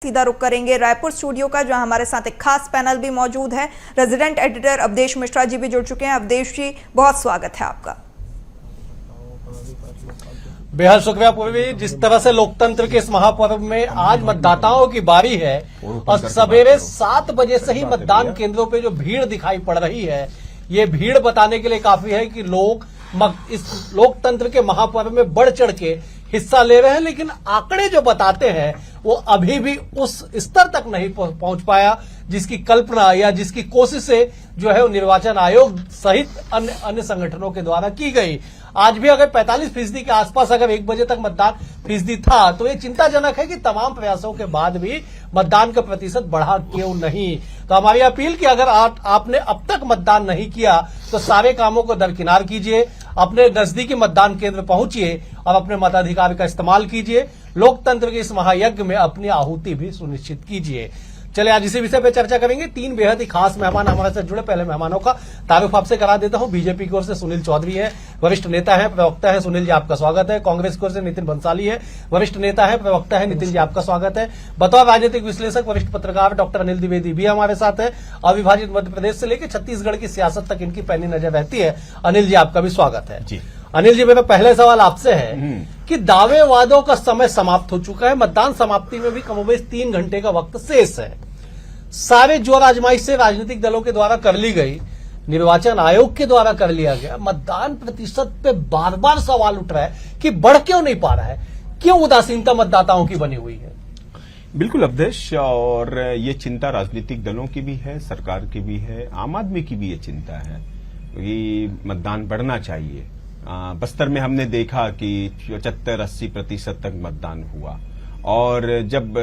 सीधा रुख करेंगे रायपुर स्टूडियो का, जहां हमारे साथ एक खास पैनल भी मौजूद है। रेजिडेंट एडिटर अवधेश मिश्रा जी भी जुड़ चुके हैं। अवधेश जी, बहुत स्वागत है आपका। बेहद शुक्रिया पूर्वी। जिस तरह से लोकतंत्र के इस महापर्व में आज मतदाताओं की बारी है और सवेरे 7 बजे से ही मतदान केंद्रों पे जो भीड़ दिखाई पड़ रही है, ये भीड़ बताने के लिए काफी है कि लोग इस लोकतंत्र के महापर्व में बढ़ चढ़ के हिस्सा ले रहे हैं। लेकिन आंकड़े जो बताते हैं वो अभी भी उस स्तर तक नहीं पहुंच पाया जिसकी कल्पना या जिसकी कोशिशें जो है वो निर्वाचन आयोग सहित अन्य संगठनों के द्वारा की गई। आज भी अगर 45% के आसपास अगर 1 बजे तक मतदान फीसदी था तो ये चिंताजनक है कि तमाम प्रयासों के बाद भी मतदान का प्रतिशत बढ़ा क्यों नहीं। तो हमारी अपील कि अगर आपने अब तक मतदान नहीं किया तो सारे कामों को दरकिनार कीजिए, अपने नजदीकी मतदान केंद्र पहुंचिए और अपने मताधिकार का इस्तेमाल कीजिए। लोकतंत्र के इस महायज्ञ में अपनी आहुति भी सुनिश्चित कीजिए। चलिए आज इसी विषय पर चर्चा करेंगे। 3 बेहद ही खास मेहमान हमारे साथ जुड़े। पहले मेहमानों का तारुफ आपसे करा देता हूं। बीजेपी की ओर से सुनील चौधरी है, वरिष्ठ नेता है, प्रवक्ता है। सुनील जी, आपका स्वागत है। कांग्रेस की ओर से नितिन भंसाली है, वरिष्ठ नेता है, प्रवक्ता है। नितिन जी, आपका स्वागत है। बतौर राजनीतिक विश्लेषक वरिष्ठ पत्रकार डॉक्टर अनिल द्विवेदी भी हमारे साथ है। अविभाजित मध्य प्रदेश से लेकर छत्तीसगढ़ की सियासत तक इनकी पैनी नजर रहती है। अनिल जी, आपका भी स्वागत है। जी अनिल जी, मेरा पहले सवाल आपसे है कि दावे वादों का समय समाप्त हो चुका है। मतदान समाप्ति में भी कमोबेश 3 घंटे का वक्त शेष है। सारे जोर आजमाइश से राजनीतिक दलों के द्वारा कर ली गई, निर्वाचन आयोग के द्वारा कर लिया गया। मतदान प्रतिशत पे बार बार सवाल उठ रहा है कि बढ़ क्यों नहीं पा रहा है, क्यों उदासीनता मतदाताओं की बनी हुई है। बिल्कुल अवधेश, और ये चिंता राजनीतिक दलों की भी है, सरकार की भी है, आम आदमी की भी ये चिंता है कि मतदान बढ़ना चाहिए। बस्तर में हमने देखा कि 75-80% तक मतदान हुआ, और जब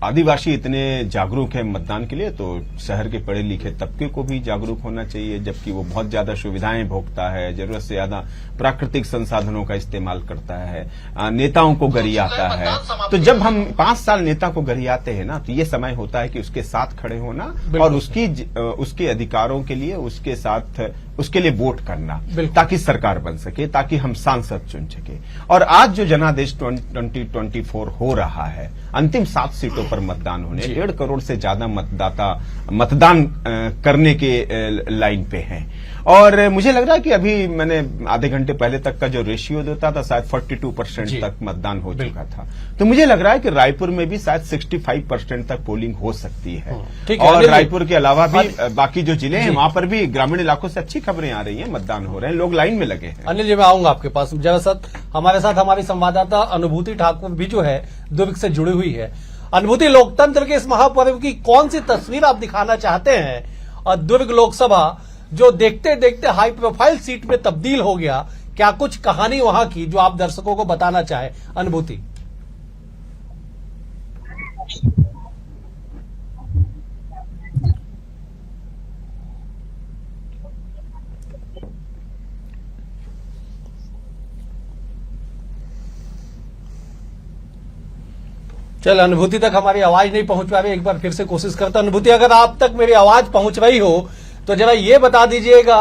आदिवासी इतने जागरूक हैं मतदान के लिए तो शहर के पढ़े लिखे तबके को भी जागरूक होना चाहिए, जबकि वो बहुत ज्यादा सुविधाएं भोगता है, जरूरत से ज्यादा प्राकृतिक संसाधनों का इस्तेमाल करता है, नेताओं को गरियाता है। तो जब हम 5 साल नेता को गरियाते हैं ना, तो ये समय होता है कि उसके साथ खड़े होना और उसके अधिकारों के लिए उसके साथ उसके लिए वोट करना, ताकि सरकार बन सके, ताकि हम सांसद चुन सके। और आज जो जनादेश 2024 हो रहा है, अंतिम 7 सीटों पर मतदान होने, 1.5 करोड़ से ज्यादा मतदाता मतदान करने के लाइन पे हैं। और मुझे लग रहा है कि अभी मैंने आधे घंटे पहले तक का जो रेशियो देता था, शायद 42% तक मतदान हो चुका था। तो मुझे लग रहा है कि रायपुर में भी शायद 65% तक पोलिंग हो सकती है। और रायपुर के अलावा भी बाकी जो जिले हैं वहां पर भी ग्रामीण इलाकों से अच्छी खबरें आ रही हैं, मतदान हो रहे हैं, लोग लाइन में लगे हैं। अनिल जी, मैं आऊंगा आपके पास। हमारे साथ हमारी संवाददाता अनुभूति ठाकुर भी जो है दुर्ग से जुड़ी हुई है। अनुभूति, लोकतंत्र के इस महापर्व की कौन सी तस्वीर आप दिखाना चाहते हैं? और दुर्ग लोकसभा जो देखते देखते हाई प्रोफाइल सीट में तब्दील हो गया, क्या कुछ कहानी वहां की जो आप दर्शकों को बताना चाहें? अनुभूति। चल, अनुभूति तक हमारी आवाज नहीं पहुंच पा रही, एक बार फिर से कोशिश करता। अनुभूति, अगर आप तक मेरी आवाज पहुंच रही हो तो जरा ये बता दीजिएगा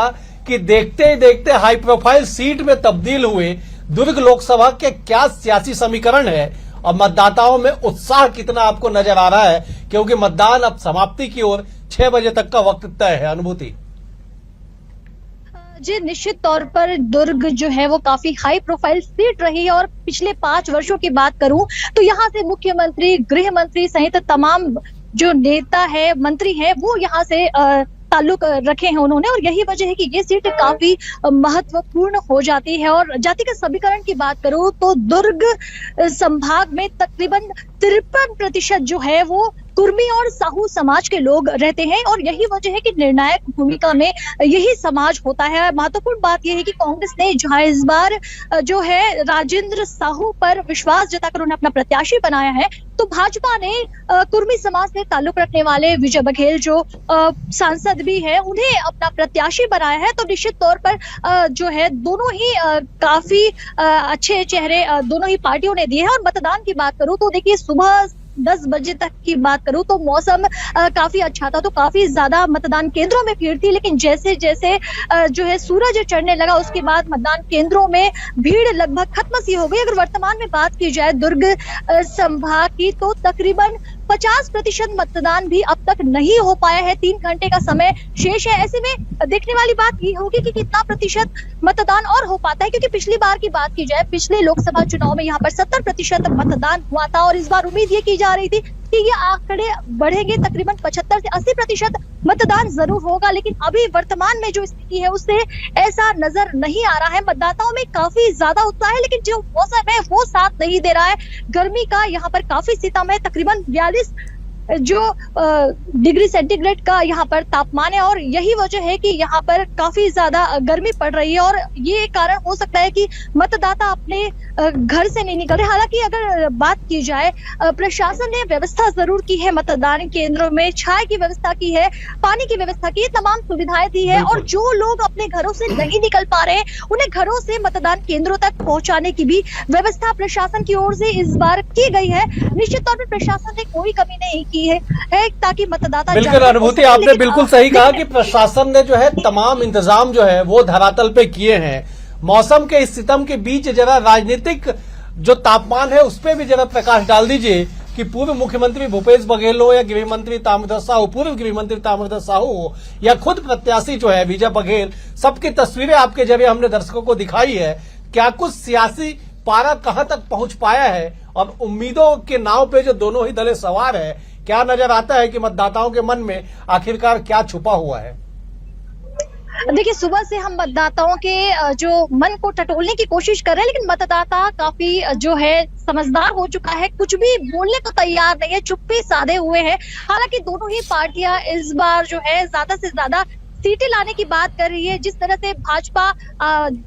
कि देखते ही देखते हाई प्रोफाइल सीट में तब्दील हुए दुर्ग लोकसभा के क्या सियासी समीकरण है और मतदाताओं में उत्साह कितना आपको नजर आ रहा है, क्योंकि मतदान अब समाप्ति की ओर 6 बजे तक का वक्त तय है। अनुभूति जी, निश्चित तौर पर दुर्ग जो है वो काफी हाई प्रोफाइल सीट रही है। और पिछले 5 वर्षों की बात करूं तो यहाँ से मुख्यमंत्री, गृह मंत्री सहित तमाम जो नेता है, मंत्री हैं, वो यहाँ से ताल्लुक रखे हैं उन्होंने। और यही वजह है कि ये सीट काफी महत्वपूर्ण हो जाती है। और जातिगत समीकरण की बात करूं तो दुर्ग संभाग में तकरीबन 53% जो है वो कुर्मी और साहू समाज के लोग रहते हैं। और यही वजह है कि निर्णायक भूमिका में यही समाज होता है। महत्वपूर्ण बात यह है कि कांग्रेस ने जहां इस बार जो है राजेंद्र साहू पर विश्वास जताकर उन्हें अपना प्रत्याशी बनाया है, तो भाजपा ने कुर्मी समाज से ताल्लुक रखने वाले विजय बघेल जो सांसद भी है, उन्हें अपना प्रत्याशी बनाया है। तो निश्चित तौर पर जो है दोनों ही काफी अच्छे चेहरे दोनों ही पार्टियों ने दिए हैं। और मतदान की बात करूं तो देखिए, सुबह 10 बजे तक की बात करूं तो मौसम काफी अच्छा था, तो काफी ज्यादा मतदान केंद्रों में भीड़ थी। लेकिन जैसे जैसे जो है सूरज चढ़ने लगा, उसके बाद मतदान केंद्रों में भीड़ लगभग खत्म सी हो गई। अगर वर्तमान में बात की जाए दुर्ग संभाग की, तो तकरीबन 50% मतदान भी अब तक नहीं हो पाया है। 3 घंटे का समय शेष है। ऐसे में देखने वाली बात ये होगी कि कितना प्रतिशत मतदान और हो पाता है, क्योंकि पिछली बार की बात की जाए, पिछले लोकसभा चुनाव में यहाँ पर 70% मतदान हुआ था और इस बार उम्मीद ये की जा रही थी कि ये आंकड़े बढ़ेंगे, तकरीबन 75 से 80% मतदान जरूर होगा। लेकिन अभी वर्तमान में जो स्थिति है उससे ऐसा नजर नहीं आ रहा है। मतदाताओं में काफी ज्यादा उत्साह है, लेकिन जो मौसम है वो साथ नहीं दे रहा है। गर्मी का यहाँ पर काफी सितम है। तकरीबन 42 डिग्री सेंटीग्रेड का यहाँ पर तापमान है और यही वजह है कि यहाँ पर काफी ज्यादा गर्मी पड़ रही है और ये कारण हो सकता है कि मतदाता अपने घर से नहीं निकल रहे। हालांकि अगर बात की जाए, प्रशासन ने व्यवस्था जरूर की है, मतदान केंद्रों में छाया की व्यवस्था की है, पानी की व्यवस्था की है, तमाम सुविधाएं दी है और जो लोग अपने घरों से नहीं निकल पा रहे हैं उन्हें घरों से मतदान केंद्रों तक पहुंचाने की भी व्यवस्था प्रशासन की ओर से इस बार की गई है। निश्चित तौर पर प्रशासन ने कोई कमी नहीं की है ताकि मतदाता बिल्कुल अनुभूति, आपने बिल्कुल सही कहा कि प्रशासन ने जो है तमाम इंतजाम जो है वो धरातल पे किए हैं। मौसम के इस सितम के बीच जरा राजनीतिक जो तापमान है उस पर भी जरा प्रकाश डाल दीजिए कि पूर्व मुख्यमंत्री भूपेश बघेल हो या गृह मंत्री ताम्रध्वज साहू, पूर्व गृह मंत्री ताम्रध्वज साहू हो या खुद प्रत्याशी जो है विजय बघेल, सबकी तस्वीरें आपके जरिए हमने दर्शकों को दिखाई है। क्या कुछ सियासी पारा कहां तक पहुंच पाया है और उम्मीदों के नाव पे जो दोनों ही दलें सवार है, क्या नजर आता है कि मतदाताओं के मन में आखिरकार क्या छुपा हुआ है? देखिए, सुबह से हम मतदाताओं के जो मन को टटोलने की कोशिश कर रहे हैं, लेकिन मतदाता काफी जो है समझदार हो चुका है, कुछ भी बोलने को तैयार नहीं है, चुप्पी साधे हुए हैं। हालांकि दोनों ही पार्टियां इस बार जो है ज्यादा से ज्यादा सीटें लाने की बात कर रही है। जिस तरह से भाजपा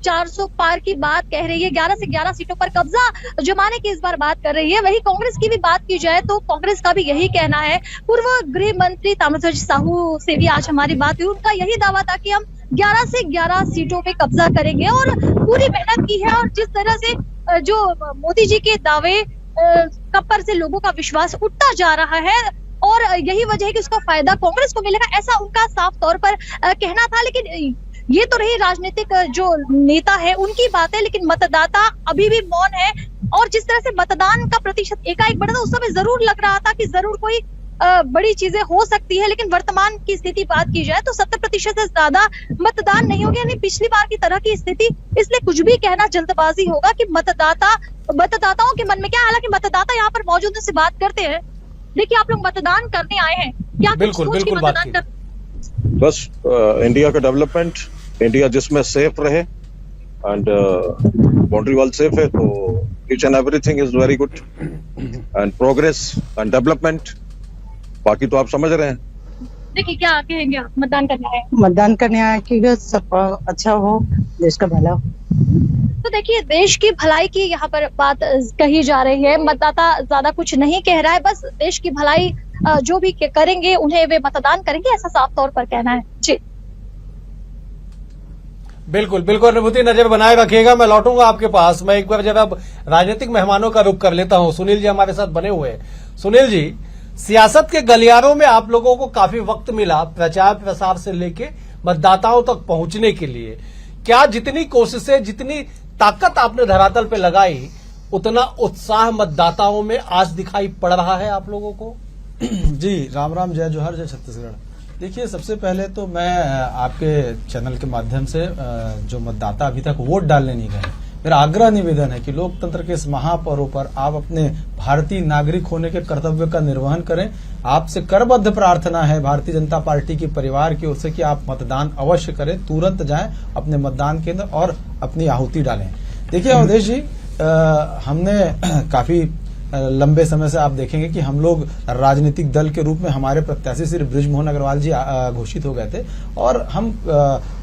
400 पार की बात कह रही है, 11 से 11 सीटों पर कब्जा जमाने की इस बार बात कर रही है, वही कांग्रेस की भी बात की जाए तो कांग्रेस का भी यही कहना है। पूर्व गृह मंत्री ताम्रध्वज साहू से भी आज हमारी बात हुई, उनका यही दावा था कि हम 11 से 11 सीटों पे कब्जा करेंगे और पूरी मेहनत की है। और जिस तरह से जो मोदी जी के दावे पर से लोगों का विश्वास उठता जा रहा है और यही वजह है कि उसका फायदा कांग्रेस को मिलेगा, ऐसा उनका साफ तौर पर कहना था। लेकिन ये तो रही राजनीतिक जो नेता है उनकी बात है, लेकिन मतदाता अभी भी मौन है। और जिस तरह से मतदान का प्रतिशत एकाएक बढ़ा था, उस समय जरूर लग रहा था कि जरूर कोई बड़ी चीजें हो सकती है, लेकिन वर्तमान की स्थिति बात की जाए तो 70% से ज्यादा मतदान नहीं हो गया, यानी पिछली बार की तरह की स्थिति। इसलिए कुछ भी कहना जल्दबाजी होगा कि मतदाताओं के मन में क्या। हालांकि मतदाता यहाँ पर मौजूद से बात करते हैं। देखिए, आप लोग मतदान करने आए हैं, क्या बिल्कुल बिल्कुल मतदान कर? बस इंडिया का डेवलपमेंट, इंडिया जिसमें सेफ रहे एंड बाउंड्री वॉल सेफ है तो each and everything is very good and progress and development. बाकी तो आप समझ रहे हैं। देखिए, क्या कहेंगे आप? मतदान करने आए? मतदान करने आए कि सब अच्छा हो, देश का भला हो। तो देखिए, देश की भलाई की यहाँ पर बात कही जा रही है। मतदाता ज्यादा कुछ नहीं कह रहा है, बस देश की भलाई जो भी करेंगे उन्हें वे मतदान करेंगे, ऐसा साफ तौर पर कहना है। जी बिल्कुल बिल्कुल अनुभूति, नजर बनाए रखिएगा। मैं लौटूंगा आपके पास। मैं एक बार जरा राजनीतिक मेहमानों का रुख कर लेता हूं। सुनील जी हमारे साथ बने हुए हैं। सुनील जी, सियासत के गलियारों में आप लोगों को काफी वक्त मिला प्रचार प्रसार से लेके मतदाताओं तक पहुंचने के लिए। क्या जितनी कोशिशें, जितनी ताकत आपने धरातल पे लगाई, उतना उत्साह मतदाताओं में आज दिखाई पड़ रहा है आप लोगों को? जी, राम राम, जय जोहर, जय छत्तीसगढ़। देखिए, सबसे पहले तो मैं आपके चैनल के माध्यम से जो मतदाता अभी तक वोट डालने नहीं गए, मेरा आग्रह निवेदन है कि लोकतंत्र के इस महापर्व पर आप अपने भारतीय नागरिक होने के कर्तव्य का निर्वहन करें। आपसे करबद्ध प्रार्थना है भारतीय जनता पार्टी के परिवार की ओर से कि आप मतदान अवश्य करें, तुरंत जाएं अपने मतदान केंद्र और अपनी आहुति डालें। देखिए अवधेश जी, हमने काफी लंबे समय से आप देखेंगे कि हम लोग राजनीतिक दल के रूप में, हमारे प्रत्याशी श्री बृजमोहन अग्रवाल जी घोषित हो गए थे और हम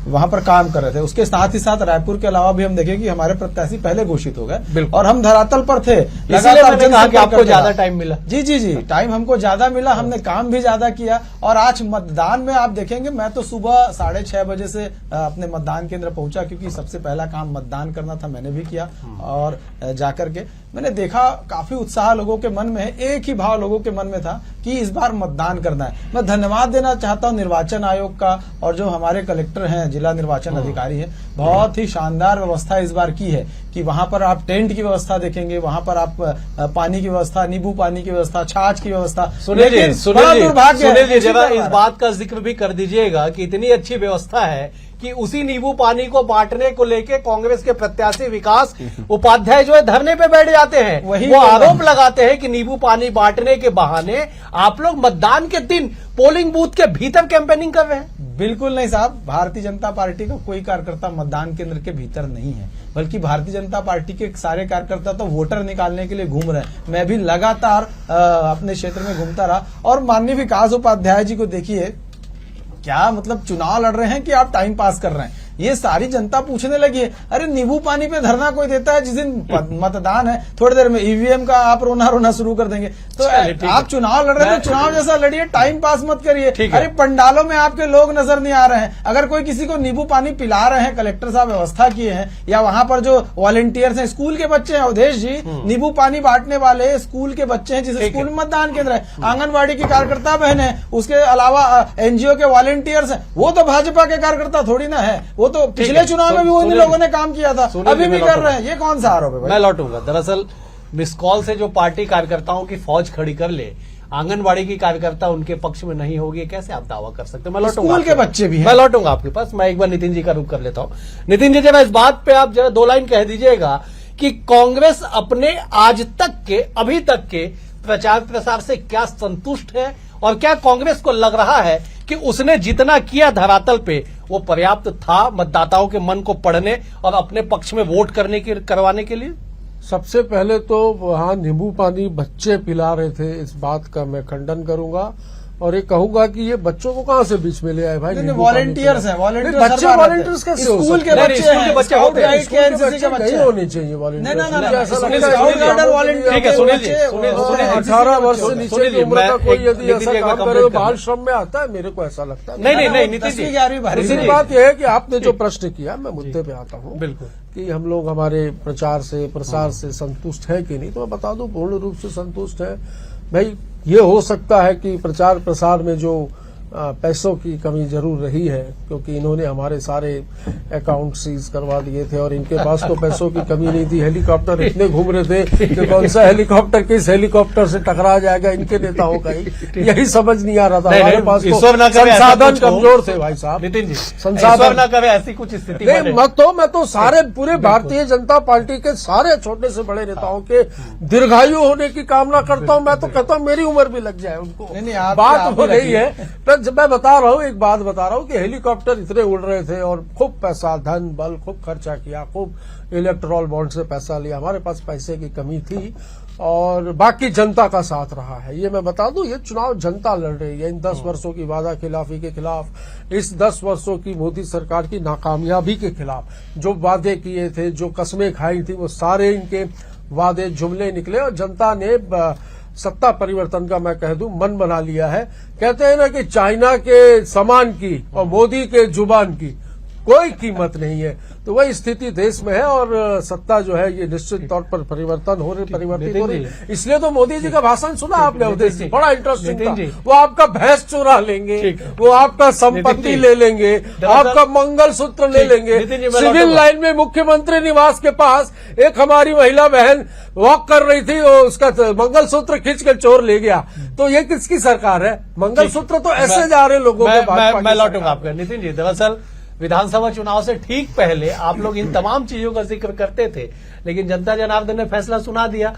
वहां पर काम कर रहे थे। उसके साथ ही साथ रायपुर के अलावा भी हम देखें कि हमारे प्रत्याशी पहले घोषित हो गए और हम धरातल पर थे। इसीलिए मैंने कहा कि आपको ज्यादा टाइम मिला। जी जी जी, टाइम हमको ज्यादा मिला, हमने काम भी ज्यादा किया। और आज मतदान में आप देखेंगे, मैं तो सुबह 6:30 बजे से अपने मतदान केंद्र पहुंचा, क्योंकि सबसे पहला काम मतदान करना था, मैंने भी किया। और जाकर के मैंने देखा काफी उत्साह लोगों के मन में है। एक ही भाव लोगों के मन में था कि इस बार मतदान करना है। मैं धन्यवाद देना चाहता हूं निर्वाचन आयोग का और जो हमारे कलेक्टर हैं, जिला निर्वाचन अधिकारी हैं, बहुत ही शानदार व्यवस्था इस बार की है कि वहां पर आप टेंट की व्यवस्था देखेंगे, वहां पर आप पानी की व्यवस्था, नींबू पानी की व्यवस्था, छाछ की व्यवस्था। सुनील जी जरा इस बात का जिक्र भी कर दीजिएगा कि इतनी अच्छी व्यवस्था है कि उसी नींबू पानी को बांटने को लेके कांग्रेस के प्रत्याशी विकास उपाध्याय जो है धरने पे बैठ जाते हैं। वो आरोप लगाते हैं कि नींबू पानी बांटने के बहाने आप लोग मतदान के दिन पोलिंग बूथ के भीतर कैंपेनिंग कर रहे हैं। बिल्कुल नहीं साहब, भारतीय जनता पार्टी का कोई कार्यकर्ता मतदान केंद्र के भीतर नहीं है, बल्कि भारतीय जनता पार्टी के सारे कार्यकर्ता तो वोटर निकालने के लिए घूम रहे हैं। मैं भी लगातार अपने क्षेत्र में घूमता रहा और माननीय विकास उपाध्याय जी को देखिए क्या मतलब चुनाव लड़ रहे हैं कि आप टाइम पास कर रहे हैं। ये सारी जनता पूछने लगी है, अरे नींबू पानी पे धरना कोई देता है जिस दिन मतदान है, थोड़ी देर में ईवीएम का आप रोना शुरू कर देंगे। तो आप चुनाव लड़ रहे हैं तो चुनाव जैसा लड़िए, टाइम पास मत करिए। अरे पंडालों में आपके लोग नजर नहीं आ रहे हैं, अगर कोई किसी को नींबू पानी पिला रहे हैं, कलेक्टर साहब व्यवस्था किए हैं, या वहां पर जो वॉलंटियर्स हैं, स्कूल के बच्चे हैं अवधेश जी, नींबू पानी बांटने वाले स्कूल के बच्चे हैं, जिस स्कूल में मतदान केंद्र है, आंगनबाड़ी की कार्यकर्ता बहन है, उसके अलावा एनजीओ के वॉलंटियर्स हैं। वो तो भाजपा के कार्यकर्ता थोड़ी ना है, वो तो पिछले चुनाव में भी उन लोगों ने काम किया था, अभी भी कर रहे हैं। ये कौन सा आरोप है भाई? मैं लौटूंगा। दरअसल मिस कॉल से जो पार्टी कार्यकर्ताओं की फौज खड़ी कर ले, आंगनबाड़ी की कार्यकर्ता उनके पक्ष में नहीं होगी, कैसे आप दावा कर सकते हैं? मैं लौटूंगा, स्कूल के बच्चे भी हैं। मैं लौटूंगा आपके पास। मैं एक बार नितिन जी का रुख कर लेता हूं। नितिन जी जरा इस बात पे आप जरा 2 लाइन कह दीजिएगा कि कांग्रेस अपने आज तक के, अभी तक के प्रचार प्रसार से क्या संतुष्ट है, और क्या कांग्रेस को लग रहा है कि उसने जितना किया धरातल पे वो पर्याप्त था मतदाताओं के मन को पढ़ने और अपने पक्ष में वोट करवाने के लिए? सबसे पहले तो वहाँ नींबू पानी बच्चे पिला रहे थे, इस बात का मैं खंडन करूंगा और ये कहूंगा कि ये बच्चों को कहां से बीच में ले आए भाई? वॉलंटियर्स हैं, बच्चे वॉलंटियर्स कैसे हो सकते? स्कूल के बच्चे हैं, स्काउट गाइड के एनसीसी के बच्चे नहीं होने चाहिए वॉलंटियर्स। 18 वर्ष से नीचे की उम्र का कोई यदि ऐसा काम करे तो बाल श्रम में आता है, मेरे को ऐसा लगता है। नहीं नितिन जी, दूसरी बात यह है कि आपने जो प्रश्न किया, मैं मुद्दे पे आता हूँ बिल्कुल कि हम लोग हमारे प्रचार से प्रसार से संतुष्ट है कि नहीं, तो मैं बता दूं पूर्ण रूप से संतुष्ट है भाई। ये हो सकता है कि प्रचार प्रसार में जो पैसों की कमी जरूर रही है, क्योंकि इन्होंने हमारे सारे अकाउंट सीज करवा दिए थे और इनके पास तो पैसों की कमी नहीं थी। हेलीकॉप्टर इतने घूम रहे थे कि कौन सा हेलीकॉप्टर किस हेलीकॉप्टर से टकरा जाएगा इनके नेताओं का ही यही समझ नहीं आ रहा था। हमारे पास तो संसाधन कमजोर थे भाई साहब। नितिन जी, संसाधन ना करे ऐसी कुछ स्थिति नहीं। मैं तो सारे पूरे भारतीय जनता पार्टी के सारे छोटे से बड़े नेताओं के दीर्घायु होने की कामना करता हूं। मैं तो कहता हूं मेरी उम्र भी लग जाए उनको। बात हो रही है, मैं बता रहा हूँ, एक बात बता रहा हूँ कि हेलीकॉप्टर इतने उड़ रहे थे और खूब पैसा, धन बल खूब खर्चा किया, खूब इलेक्टोरल बॉन्ड से पैसा लिया। हमारे पास पैसे की कमी थी और बाकी जनता का साथ रहा है। ये मैं बता दूं, ये चुनाव जनता लड़ रही है इन 10 वर्षों की वादा खिलाफी के खिलाफ, इस 10 वर्षों की मोदी सरकार की नाकामयाबी के खिलाफ। जो वादे किए थे, जो कस्में खाई थी, वो सारे इनके वादे जुमले निकले और जनता ने सत्ता परिवर्तन का मैं कह दूं मन बना लिया है। कहते हैं ना कि चाइना के सामान की और मोदी के जुबान की कोई कीमत नहीं है, तो वही स्थिति देश में है और सत्ता जो है ये निश्चित तौर पर परिवर्तित हो रही। इसलिए तो मोदी जी का भाषण सुना आपने अवधेश जी, बड़ा इंटरेस्टिंग था। वो आपका भैंस चुरा लेंगे, वो आपका संपत्ति ले लेंगे, आपका मंगलसूत्र ले लेंगे। सिविल लाइन में मुख्यमंत्री निवास के पास एक हमारी महिला बहन वॉक कर रही थी, वो उसका मंगलसूत्र खींच कर चोर ले गया। तो ये किसकी सरकार है? मंगलसूत्र तो ऐसे जा रहे लोगों के। मैं लौटूंगा आपका। नितिन जी, दरअसल विधानसभा चुनाव से ठीक पहले आप लोग इन तमाम चीजों का जिक्र करते थे, लेकिन जनता जनार्दन ने फैसला सुना दिया।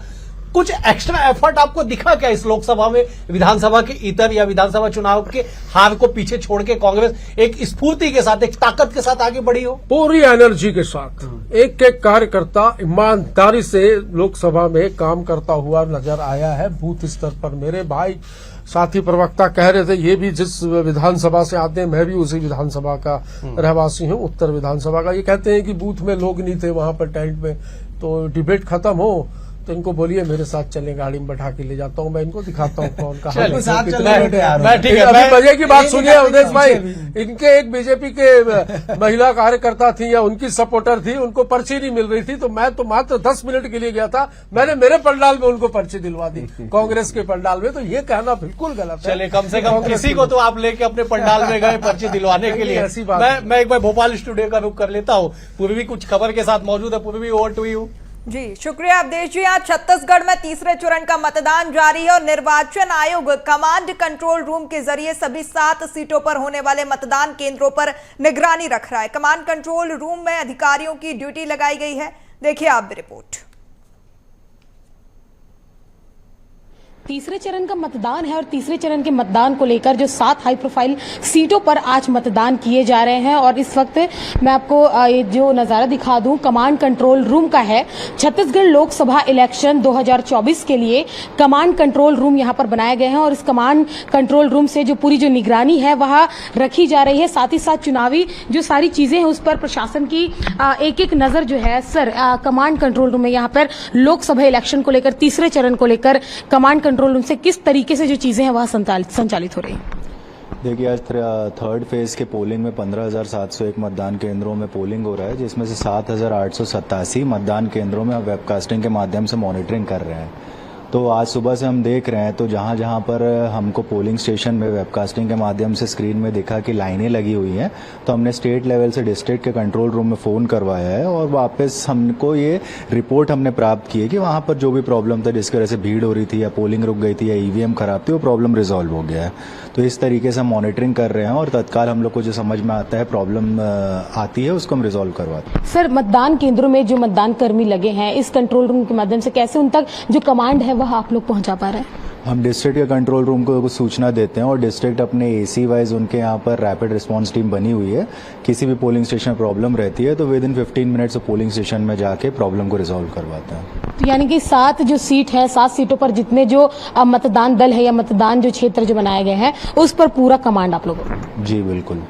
कुछ एक्स्ट्रा एफर्ट आपको दिखा क्या इस लोकसभा में? विधानसभा के इतर या विधानसभा चुनाव के हार को पीछे छोड़ के कांग्रेस एक स्फूर्ति के साथ, एक ताकत के साथ आगे बढ़ी हो? पूरी एनर्जी के साथ एक एक कार्यकर्ता ईमानदारी से लोकसभा में काम करता हुआ नजर आया है बूथ स्तर पर। मेरे भाई साथी प्रवक्ता कह रहे थे, ये भी जिस विधानसभा से आते हैं, मैं भी उसी विधानसभा का रहवासी हूं, उत्तर विधानसभा का। ये कहते हैं कि बूथ में लोग नहीं थे वहां पर टेंट में, तो डिबेट खत्म हो तो इनको बोलिए मेरे साथ चलें, गाड़ी में बैठा के ले जाता हूँ, मैं इनको दिखाता हूँ कौन कहा। चलिए, साथ कितना चलने है। को तैयार हो। मैं ठीक है, अभी मैं- मजे की बात ये सुनिए निकाल के उदेश भाई, पीछे इनके एक बीजेपी के महिला कार्यकर्ता थी या उनकी सपोर्टर थी, उनको पर्ची नहीं मिल रही थी, तो मैं तो मात्र 10 मिनट के लिए गया था, मैंने मेरे पंडाल में उनको पर्ची दिलवा दी, कांग्रेस के पंडाल में। तो ये कहना बिल्कुल गलत है। चलिए, कम से कम कांग्रेस किसी की- को तो आप लेके अपने पंडाल में गए पर्ची दिलवाने के लिए। ऐसी बात मैं एक बार भोपाल स्टूडियो का रुख कर लेता हूँ। पूर्वी कुछ खबर के साथ मौजूद है। पूर्वी, ओवर टू यू। जी शुक्रिया अवधेश जी। आज छत्तीसगढ़ में तीसरे चरण का मतदान जारी है और निर्वाचन आयोग कमांड कंट्रोल रूम के जरिए सभी 7 सीटों पर होने वाले मतदान केंद्रों पर निगरानी रख रहा है। कमांड कंट्रोल रूम में अधिकारियों की ड्यूटी लगाई गई है। देखिए आप भी रिपोर्ट। तीसरे चरण का मतदान है और तीसरे चरण के मतदान को लेकर जो 7 हाई प्रोफाइल सीटों पर आज मतदान किए जा रहे हैं और इस वक्त मैं आपको ये जो नजारा दिखा दूं कमांड कंट्रोल रूम का है। छत्तीसगढ़ लोकसभा इलेक्शन 2024 के लिए कमांड कंट्रोल रूम यहां पर बनाए गए हैं और इस कमांड कंट्रोल रूम से जो पूरी जो निगरानी है वह रखी जा रही है। साथ ही साथ चुनावी जो सारी चीजें हैं उस पर प्रशासन की एक एक नजर जो है सर कमांड कंट्रोल रूम में यहाँ पर लोकसभा इलेक्शन को लेकर तीसरे चरण को लेकर कमांड कंट्रोल रूम से किस तरीके से जो चीजें हैं वह संचालित हो रही हैं। देखिए, आज थर्ड फेज के पोलिंग में 15,701 मतदान केंद्रों में पोलिंग हो रहा है, जिसमें से 7,887 मतदान केंद्रों में हम वेबकास्टिंग के माध्यम से मॉनिटरिंग कर रहे हैं। तो आज सुबह से हम देख रहे हैं तो जहाँ जहाँ पर हमको पोलिंग स्टेशन में वेबकास्टिंग के माध्यम से स्क्रीन में दिखा कि लाइनें लगी हुई हैं, तो हमने स्टेट लेवल से डिस्ट्रिक्ट के कंट्रोल रूम में फ़ोन करवाया है और वापस हमको ये रिपोर्ट हमने प्राप्त की है कि वहाँ पर जो भी प्रॉब्लम था, जिसकी वजह से भीड़ हो रही थी या पोलिंग रुक गई थी या ईवीएम खराब थी, वो प्रॉब्लम रिजॉल्व हो गया है। तो इस तरीके से हम मॉनिटरिंग कर रहे हैं और तत्काल हम लोग को जो समझ में आता है प्रॉब्लम आती है उसको हम रिजॉल्व करवाते हैं। सर, मतदान केंद्रों में जो मतदान कर्मी लगे हैं इस कंट्रोल रूम के माध्यम से कैसे उन तक जो कमांड है वह आप लोग पहुंचा पा रहे हैं? हम डिस्ट्रिक्ट के कंट्रोल रूम को सूचना देते हैं और डिस्ट्रिक्ट अपने एसी वाइज उनके यहाँ पर रैपिड रिस्पांस टीम बनी हुई है। किसी भी पोलिंग स्टेशन में प्रॉब्लम रहती है तो with in 15 minutes polling station में जाके प्रॉब्लम को रिजॉल्व करवाते हैं। तो यानी कि 7 जो सीट है 7 सीटों पर जितने जो मतदान दल है या मतदान जो क्षेत्र जो बनाए गए हैं उस पर पूरा कमांड आप लोगों को? जी बिल्कुल।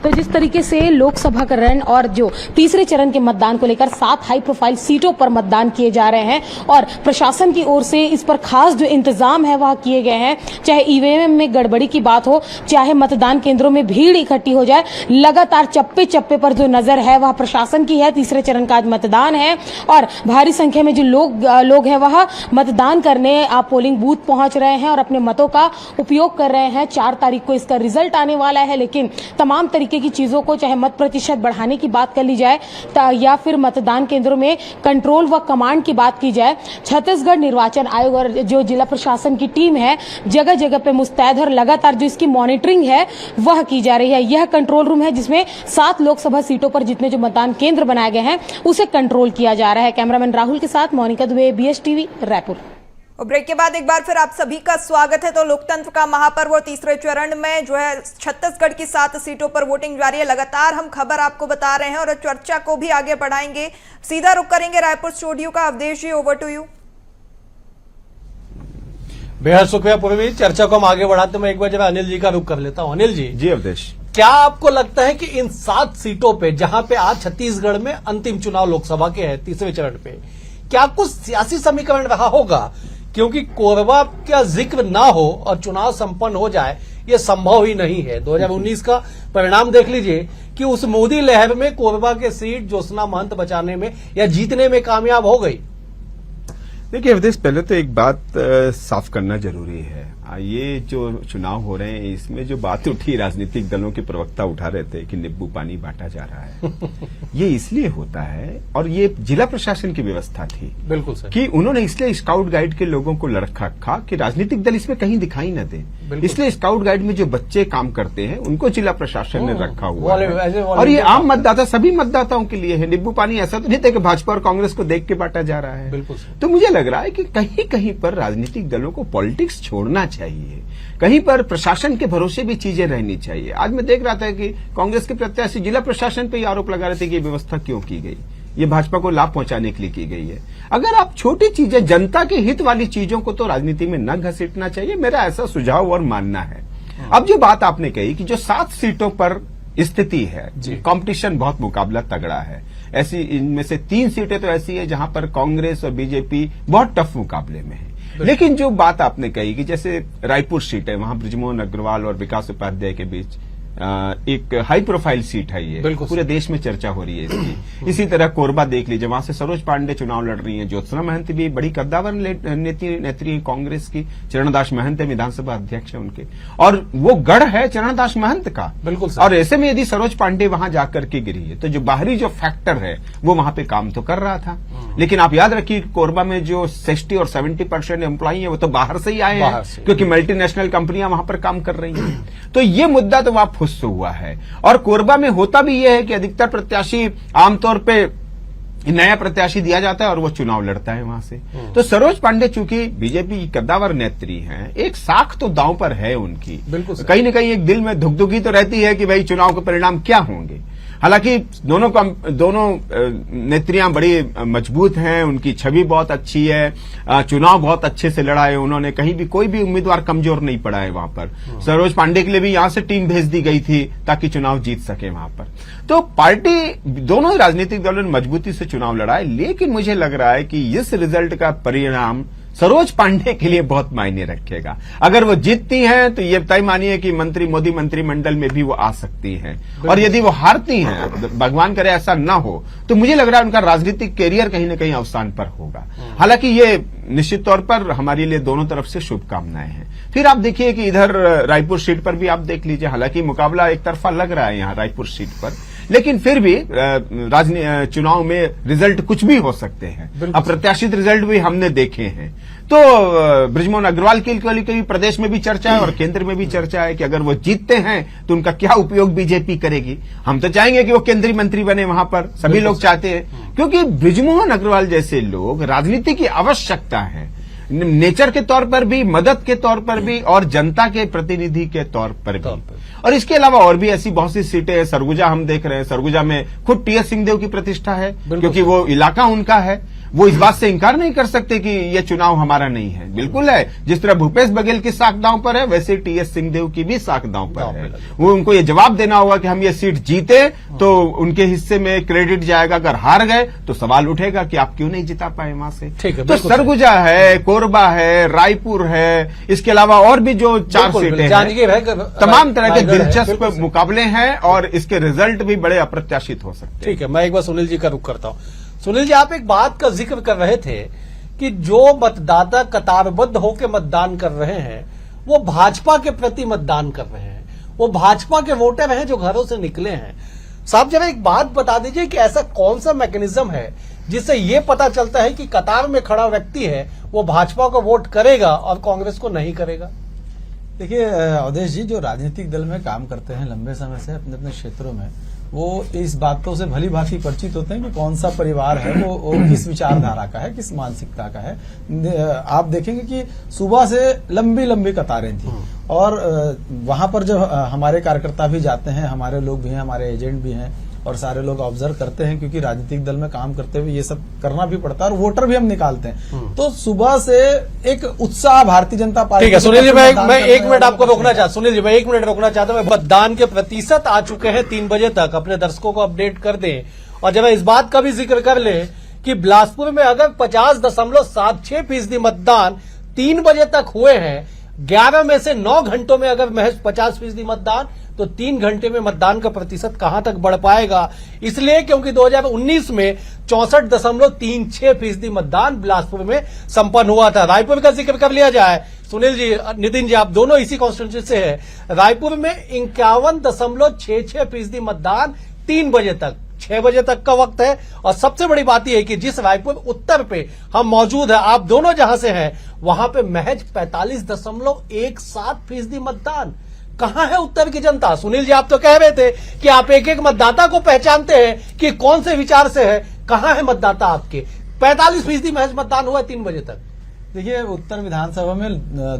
तो जिस तरीके से लोकसभा का रण और जो तीसरे चरण के मतदान को लेकर 7 हाई प्रोफाइल सीटों पर मतदान किए जा रहे हैं और प्रशासन की ओर से इस पर खास जो इंतजाम है वह किए गए हैं, चाहे ईवीएम में गड़बड़ी की बात हो, चाहे मतदान केंद्रों में भीड़ इकट्ठी हो जाए, लगातार चप्पे चप्पे पर जो नजर है वह प्रशासन की है। तीसरे चरण का आज मतदान है और भारी संख्या में जो लोग हैं वह मतदान करने पोलिंग बूथ पहुंच रहे हैं और अपने मतों का उपयोग कर रहे हैं। 4 तारीख को इसका रिजल्ट आने वाला है, लेकिन तमाम तरीके की चीजों को, चाहे मत प्रतिशत बढ़ाने की बात कर ली जाए या फिर मतदान केंद्रों में कंट्रोल व कमांड की बात की जाए, छत्तीसगढ़ निर्वाचन आयोग और जो जिला प्रशासन की टीम है जगह जगह पे मुस्तैद और लगातार जो इसकी मॉनिटरिंग है वह की जा रही है। यह कंट्रोल रूम है जिसमें 7 लोकसभा सीटों पर जितने जो मतदान केंद्र बनाए गए हैं उसे कंट्रोल किया जा रहा है। कैमरामैन राहुल के साथ मोनिका दुबे, BS टीवी, रायपुर। और ब्रेक के बाद एक बार फिर आप सभी का स्वागत है। तो लोकतंत्र का महापर्व और तीसरे चरण में जो है छत्तीसगढ़ की 7 सीटों पर वोटिंग जारी है। लगातार हम खबर आपको बता रहे हैं और चर्चा को भी आगे बढ़ाएंगे। सीधा रुख करेंगे रायपुर स्टूडियो का। अवधेश जी, ओवर टू यू। बेहद शुक्रिया पूर्वी। चर्चा को हम आगे बढ़ाते मैं एक बार जब अनिल जी का रुख कर लेता हूं। अनिल जी, जी अवधेश, क्या आपको लगता है कि इन 7 सीटों पे जहां पे आज छत्तीसगढ़ में अंतिम चुनाव लोकसभा के हैं तीसरे चरण पे, क्या कुछ सियासी समीकरण रहा होगा? क्योंकि कोरबा का जिक्र ना हो और चुनाव संपन्न हो जाए ये संभव ही नहीं है। 2019 का परिणाम देख लीजिए कि उस मोदी लहर में कोरबा के सीट ज्योत्सना महंत बचाने में या जीतने में कामयाब हो गई। देखिए अवधेश, पहले तो एक बात साफ करना जरूरी है। ये जो चुनाव हो रहे हैं इसमें जो बात उठी, राजनीतिक दलों के प्रवक्ता उठा रहे थे कि नींबू पानी बांटा जा रहा है ये इसलिए होता है और ये जिला प्रशासन की व्यवस्था थी। बिल्कुल सर। कि उन्होंने इसलिए स्काउट गाइड के लोगों को रखा कि राजनीतिक दल इसमें कहीं दिखाई न दे, इसलिए स्काउट गाइड में जो बच्चे काम करते हैं उनको जिला प्रशासन ने रखा हुआ है। और ये आम मतदाता, सभी मतदाताओं के लिए है। नींबू पानी ऐसा तो नहीं था कि भाजपा और कांग्रेस को देख के बांटा जा रहा है। बिल्कुल। तो मुझे लग रहा है कि कहीं कहीं पर राजनीतिक दलों को पॉलिटिक्स छोड़ना चाहिए, कहीं पर प्रशासन के भरोसे भी चीजें रहनी चाहिए। आज मैं देख रहा था कि कांग्रेस के प्रत्याशी जिला प्रशासन पे आरोप लगा रहे थे कि ये व्यवस्था क्यों की गई, ये भाजपा को लाभ पहुंचाने के लिए की गई है। अगर आप छोटी चीजें, जनता के हित वाली चीजों को तो राजनीति में न घसीटना चाहिए, मेरा ऐसा सुझाव और मानना है। अब जो बात आपने कही कि जो 7 सीटों पर स्थिति है, कंपटीशन बहुत, मुकाबला तगड़ा है, ऐसी इनमें से 3 सीटें तो ऐसी है जहां पर कांग्रेस और बीजेपी बहुत टफ मुकाबले में है। लेकिन जो बात आपने कही कि जैसे रायपुर सीट है, वहां बृजमोहन अग्रवाल और विकास उपाध्याय के बीच एक हाई प्रोफाइल सीट है, ये पूरे देश में चर्चा हो रही है इसकी। इसी तरह कोरबा देख लीजिए, वहां से सरोज पांडे चुनाव लड़ रही हैं। ज्योत्सना महंत भी बड़ी कद्दावर नेत्री कांग्रेस की, चरणदास महंत विधानसभा अध्यक्ष है उनके, और वो गढ़ है चरणदास महंत का। बिल्कुल। और ऐसे में यदि सरोज पांडे वहां जाकर के गिरी है तो जो बाहरी जो फैक्टर है वो वहां पे काम तो कर रहा था, लेकिन आप याद रखिए कोरबा में जो 60 और 70% एम्प्लॉई है वो तो बाहर से ही आए हैं, क्योंकि मल्टीनेशनल कंपनियां वहां पर काम कर रही हैं। तो ये मुद्दा तो वहां फुस हुआ है। और कोरबा में होता भी यह है कि अधिकतर प्रत्याशी आमतौर पे नया प्रत्याशी दिया जाता है और वो चुनाव लड़ता है वहां से। तो सरोज पांडे चूंकि बीजेपी की कद्दावर नेत्री हैं, एक साख तो दांव पर है उनकी, कहीं न कहीं एक दिल में धुकधुकी तो रहती है कि भाई चुनाव के परिणाम क्या होंगे। हालांकि दोनों नेत्रियां बड़ी मजबूत हैं, उनकी छवि बहुत अच्छी है, चुनाव बहुत अच्छे से लड़ा है उन्होंने, कहीं भी कोई भी उम्मीदवार कमजोर नहीं पड़ा है वहां पर। सरोज पांडे के लिए भी यहां से टीम भेज दी गई थी ताकि चुनाव जीत सके वहां पर। तो पार्टी दोनों ही राजनीतिक दलों ने मजबूती से चुनाव लड़ा है, लेकिन मुझे लग रहा है कि इस रिजल्ट का परिणाम सरोज पांडे के लिए बहुत मायने रखेगा। अगर वो जीतती हैं तो ये तय मानिए कि मोदी मंत्रिमंडल में भी वो आ सकती हैं, और यदि वो हारती हैं, भगवान करे ऐसा ना हो, तो मुझे लग रहा है उनका राजनीतिक कैरियर कहीं न कहीं अवसान पर होगा। हालांकि ये निश्चित तौर पर हमारे लिए दोनों तरफ से शुभकामनाएं हैं। फिर आप देखिए कि इधर रायपुर सीट पर भी आप देख लीजिए, हालांकि मुकाबला एक तरफा लग रहा है यहां रायपुर सीट पर, लेकिन फिर भी चुनाव में रिजल्ट कुछ भी हो सकते हैं। अप्रत्याशित रिजल्ट भी हमने देखे हैं। तो बृजमोहन अग्रवाल की प्रदेश में भी चर्चा है और केंद्र में भी चर्चा है कि अगर वो जीतते हैं तो उनका क्या उपयोग बीजेपी करेगी। हम तो चाहेंगे कि वो केंद्रीय मंत्री बने, वहां पर सभी लोग चाहते हैं, क्योंकि बृजमोहन अग्रवाल जैसे लोग राजनीति की आवश्यकता है, नेचर के तौर पर भी, मदद के तौर पर भी, और जनता के प्रतिनिधि के तौर पर भी। और इसके अलावा और भी ऐसी बहुत सी सीटें हैं। सरगुजा हम देख रहे हैं, सरगुजा में खुद टीएस सिंहदेव की प्रतिष्ठा है, क्योंकि वो इलाका उनका है। वो इस बात से इंकार नहीं कर सकते कि ये चुनाव हमारा नहीं है, बिल्कुल है। जिस तरह भूपेश बघेल की साख दांव पर है, वैसे टीएस सिंहदेव की भी साख दांव पर है। वो उनको ये जवाब देना होगा कि हम ये सीट जीते तो उनके हिस्से में क्रेडिट जाएगा, अगर हार गए तो सवाल उठेगा कि आप क्यों नहीं जिता पाए वहां से। तो सरगुजा है, कोरबा है, रायपुर है, इसके अलावा और भी जो 4 सीटें हैं, तमाम तरह के दिलचस्प मुकाबले हैं और इसके रिजल्ट भी बड़े अप्रत्याशित हो सकते हैं। ठीक है, मैं एक बार सुनील जी का रुख करता हूं। सुनील जी, आप एक बात का जिक्र कर रहे थे कि जो मतदाता कतारबद्ध होकर मतदान कर रहे हैं वो भाजपा के प्रति मतदान कर रहे हैं, वो भाजपा के वोटर हैं जो घरों से निकले हैं। साहब जरा एक बात बता दीजिए कि ऐसा कौन सा मैकेनिज्म है जिससे ये पता चलता है कि कतार में खड़ा व्यक्ति है वो भाजपा को वोट करेगा और कांग्रेस को नहीं करेगा। देखिए अवधेश जी, जो राजनीतिक दल में काम करते हैं लंबे समय से अपने अपने क्षेत्रों में, वो इस बातों से भली भांति परिचित होते हैं कि कौन सा परिवार है वो किस विचारधारा का है, किस मानसिकता का है। आप देखेंगे कि सुबह से लंबी लंबी कतारें थी, और वहां पर जब हमारे कार्यकर्ता भी जाते हैं, हमारे लोग भी हैं, हमारे एजेंट भी हैं, और सारे लोग ऑब्जर्व करते हैं, क्योंकि राजनीतिक दल में काम करते हुए ये सब करना भी पड़ता है, और वोटर भी हम निकालते हैं। तो सुबह से एक उत्साह भारतीय जनता पार्टी। ठीक है सुनील जी, मैं 1 मिनट आपको रोकना चाहता, सुनील जी मैं 1 मिनट रोकना चाहता हूं। मतदान के प्रतिशत आ चुके हैं 3 बजे तक, अपने दर्शकों को अपडेट कर दें। और जब इस बात का भी जिक्र कर ले कि बिलासपुर में अगर 50.76% मतदान 3 बजे तक हुए हैं, 11 में से 9 घंटों में अगर महज 50% मतदान, तो 3 घंटे में मतदान का प्रतिशत कहां तक बढ़ पाएगा। इसलिए क्योंकि 2019 में 64.36% मतदान बिलासपुर में संपन्न हुआ था। रायपुर का जिक्र कर लिया जाए, सुनील जी, नितिन जी, आप दोनों इसी कॉन्स्टिट्यूंसी से हैं। रायपुर में 51.66% मतदान 3 बजे तक, 6 बजे तक का वक्त है। और सबसे बड़ी बात यह है कि जिस रायपुर उत्तर पे हम मौजूद है, आप दोनों जहां से हैं, वहां पे महज 45.17% मतदान। कहां है उत्तर की जनता? सुनील जी, आप तो कह रहे थे कि आप एक एक मतदाता को पहचानते हैं कि कौन से विचार से है। कहां है मतदाता आपके? 45% महज मतदान हुआ 3 बजे तक। देखिए, उत्तर विधानसभा में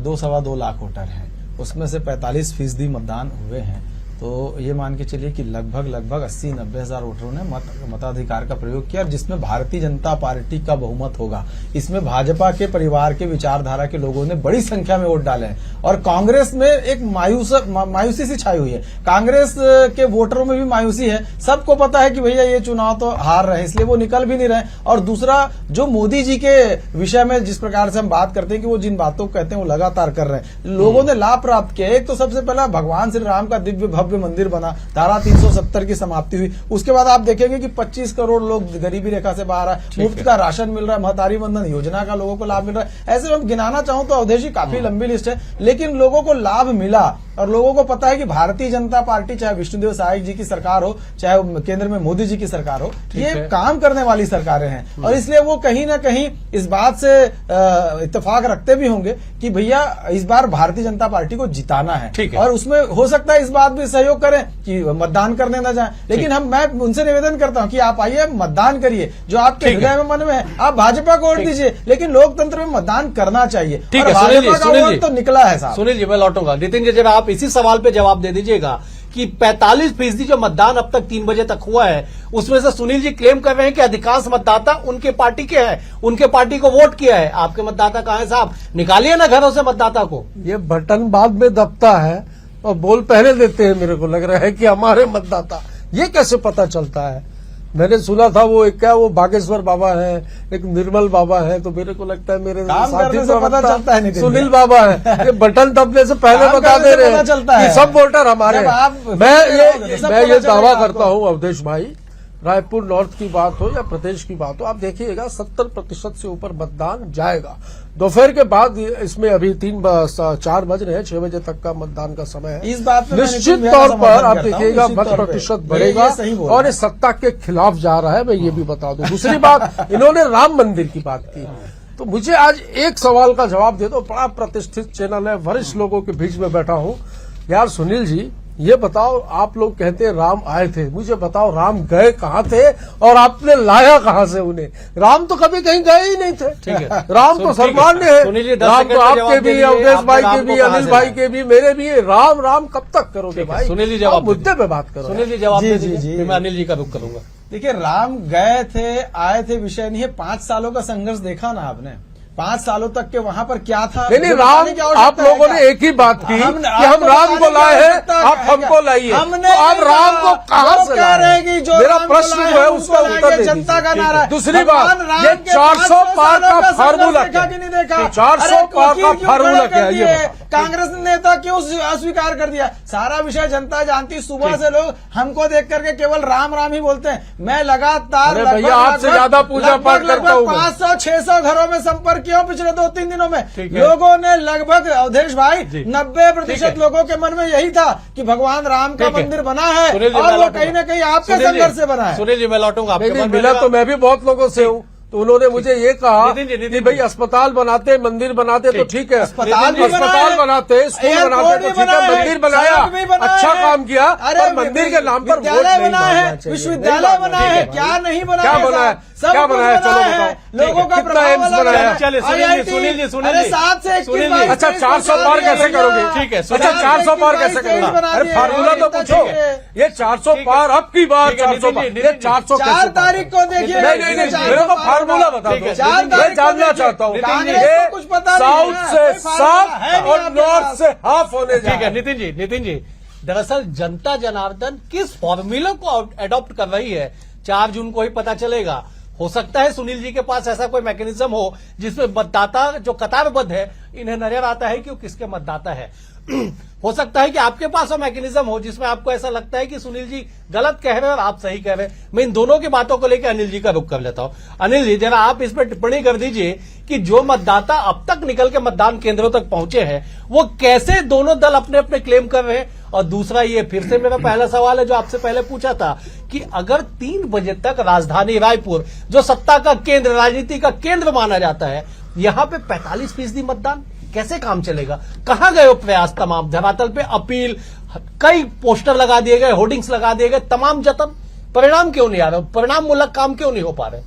2-2.25 लाख वोटर हैं, उसमें से 45% मतदान हुए हैं। तो ये मान के चलिए कि लगभग 80-90 हजार वोटरों ने मताधिकार का प्रयोग किया, जिसमें भारतीय जनता पार्टी का बहुमत होगा। इसमें भाजपा के परिवार के विचारधारा के लोगों ने बड़ी संख्या में वोट डाले हैं और कांग्रेस में एक मायूसी सी छाई हुई है। कांग्रेस के वोटरों में भी मायूसी है। सबको पता है कि भैया ये चुनाव तो हार रहे हैं, इसलिए वो निकल भी नहीं रहे। और दूसरा, जो मोदी जी के विषय में जिस प्रकार से हम बात करते हैं कि वो जिन बातों को कहते हैं वो लगातार कर रहे हैं, लोगों ने लाभ प्राप्त किया। एक तो सबसे पहला भगवान श्री राम का दिव्य भव्य मंदिर बना, धारा 370 की समाप्ति हुई। उसके बाद आप देखेंगे कि 25 करोड़ लोग गरीबी रेखा से बाहर आए, मुफ्त का राशन मिल रहा है, महतारी बंधन योजना का लोगों को लाभ मिल रहा है। ऐसे में गिनाना चाहूं तो अवधेश जी काफी लंबी लिस्ट है, लेकिन लोगों को लाभ मिला और लोगों को पता है कि भारतीय जनता पार्टी, चाहे विष्णुदेव साय जी की सरकार हो, चाहे केंद्र में मोदी जी की सरकार हो, ये काम करने वाली सरकारें हैं। और इसलिए वो कहीं ना कहीं इस बात से इत्तेफाक रखते भी होंगे कि भैया इस बार भारतीय जनता पार्टी को जिताना है। और उसमें हो सकता है इस बात भी सहयोग करें कि मतदान करने ना जाए, लेकिन मैं उनसे निवेदन करता हूं कि आप आइए, मतदान करिए, जो आपके हृदय में मन में है। आप भाजपा को वोट दीजिए, लेकन लोकतंत्र में मतदान करना चाहिए। ठीक है, भाजपा का वोट तो निकला है साहब। सुनील जी, मैं लौटूंगा। नितिन जी, जरा आप इसी सवाल पे जवाब दे दीजिएगा कि 45% जो मतदान अब तक 3 बजे तक हुआ है, उसमें से सुनील जी क्लेम कर रहे हैं कि अधिकांश मतदाता उनके पार्टी के हैं, उनके पार्टी को वोट किया है। आपके मतदाता कहां है साहब? निकालिए ना घरों से मतदाता को। ये बटन बाद में दबता है और बोल पहले देते हैं। मेरे को लग रहा है कि हमारे मतदाता, ये कैसे पता चलता है? मैंने सुना था वो एक वो बागेश्वर बाबा है, एक निर्मल बाबा है, तो मेरे को लगता है मेरे साथी से पता चलता है सुनील बाबा है। ये बटन दबने से पहले बता दे रहे हैं कि सब वोटर हमारे हैं। मैं ये दावा करता हूं अवधेश भाई, रायपुर नॉर्थ की बात हो या प्रदेश की बात हो, आप देखिएगा 70% से ऊपर मतदान जाएगा। दोपहर के बाद इसमें अभी 4 बज रहे हैं, 6 बजे तक का मतदान का समय है। इस बात पे निश्चित तौर पर आप देखिएगा 10% बढ़ेगा और ये सत्ता के खिलाफ जा रहा है। मैं ये भी बता दूं। दूसरी बात, इन्होंने राम मंदिर की बात की, तो मुझे आज एक सवाल का जवाब दे दो। बड़ा प्रतिष्ठित चैनल है, वरिष्ठ लोगों के बीच में बैठा हूं। यार सुनील जी, ये बताओ, आप लोग कहते हैं राम आए थे, मुझे बताओ राम गए कहाँ थे और आपने लाया कहाँ से उन्हें? राम तो कभी कहीं गए ही नहीं थे। ठीक है, राम तो सर्वमान्य है। राम तो आपके भी, अवधेश भाई के भी, अनिल भाई के भी, मेरे भी। राम राम कब तक करोगे भाई? सुनील जी जवाब, मुद्दे पे बात करो। सुनील जी जवाब जी, मैं अनिल जी का रुख करूंगा। देखिए, राम गए थे आए थे विषय नहीं है। 5 सालों का संघर्ष देखा ना आपने? 5 सालों तक के वहां पर क्या था? नहीं, राम, आप लोगों ने एक ही बात की कि हम राम को लाए हैं, आप हमको लाइए। तो आप राम को कहां से ला रहे हैं? मेरा प्रश्न जो है उसका उत्तर जनता का नारा है। दूसरी बात, ये 400 पार का फार्मूला क्या? 400 पार का फार्मूला क्या? ये कांग्रेस नेता क्यों अस्वीकार कर दिया? सारा विषय जनता जानती। सुबह से लोग हमको देख करके केवल राम राम ही बोलते हैं। मैं लगातार भैया आपसे ज्यादा पूजा पाठ करता हूँ। 500-600 घरों में संपर्क क्यों पिछले 2-3 दिनों में? लोगों ने लगभग, अवधेश भाई, 90% लोगों के मन में यही था कि भगवान राम का मंदिर बना है और वो कहीं ना कहीं आपके संघर्ष से बना है। सुनील जी, मैं लौटूंगा। मिला तो मैं भी बहुत लोगों से हूँ, तो उन्होंने मुझे ये कहा कि भाई अस्पताल बनाते, मंदिर बनाते तो ठीक है, अस्पताल बनाते, स्कूल बनाते तो ठीक है, मंदिर बनाया, अच्छा काम किया, और मंदिर के नाम पर वोट नहीं मांगना चाहिए। विश्वविद्यालय बनाया है, क्या नहीं बनाया? क्या बनाया? क्या बनाया? चलो बताओ, लोगों का कितना एम्स बनाया? सुनील जी, 7 से 21। अच्छा, 400 पार कैसे करोगे? ठीक है, अच्छा, 400 पार कैसे करोगे? अरे फार्मूला तो पूछो। ये 400 पार अब की बार 400 पार, ये 400 4 तारीख को देखिए। नहीं, मेरे को फार्मूला बता दो। मैं जानना चाहता हूँ। कुछ पता साउथ से 7 और नॉर्थ से हाफ होने ठीक है। नितिन जी, दरअसल जनता जनार्दन किस फॉर्मूले को अडॉप्ट कर रही है, 4 जून को ही पता चलेगा। हो सकता है सुनील जी के पास ऐसा कोई मैकेनिज्म हो जिसमें मतदाता जो कतारबद्ध है, इन्हें नजर आता है कि वो किसके मतदाता है। हो सकता है कि आपके पास वो मैकेनिज्म हो जिसमें आपको ऐसा लगता है कि सुनील जी गलत कह रहे हैं और आप सही कह रहे हैं। मैं इन दोनों की बातों को लेकर अनिल जी का रुख कर लेता हूं। अनिल जी, जरा आप इस पर टिप्पणी कर दीजिए कि जो मतदाता अब तक निकल के मतदान केंद्रों तक पहुंचे हैं, वो कैसे दोनों दल अपने अपने क्लेम कर रहे हैं। और दूसरा, ये फिर से मेरा पहला सवाल है जो आपसे पहले पूछा था कि अगर 3 बजे तक राजधानी रायपुर, जो सत्ता का केंद्र, राजनीति का केंद्र माना जाता है, यहां पे 45% मतदान कैसे काम चलेगा? कहां गए वो प्रयास तमाम? धरातल पे अपील, कई पोस्टर लगा दिए गए, होर्डिंग्स लगा दिए गए, तमाम जतन, परिणाम क्यों नहीं आ रहे? परिणाम मूलक काम क्यों नहीं हो पा रहे?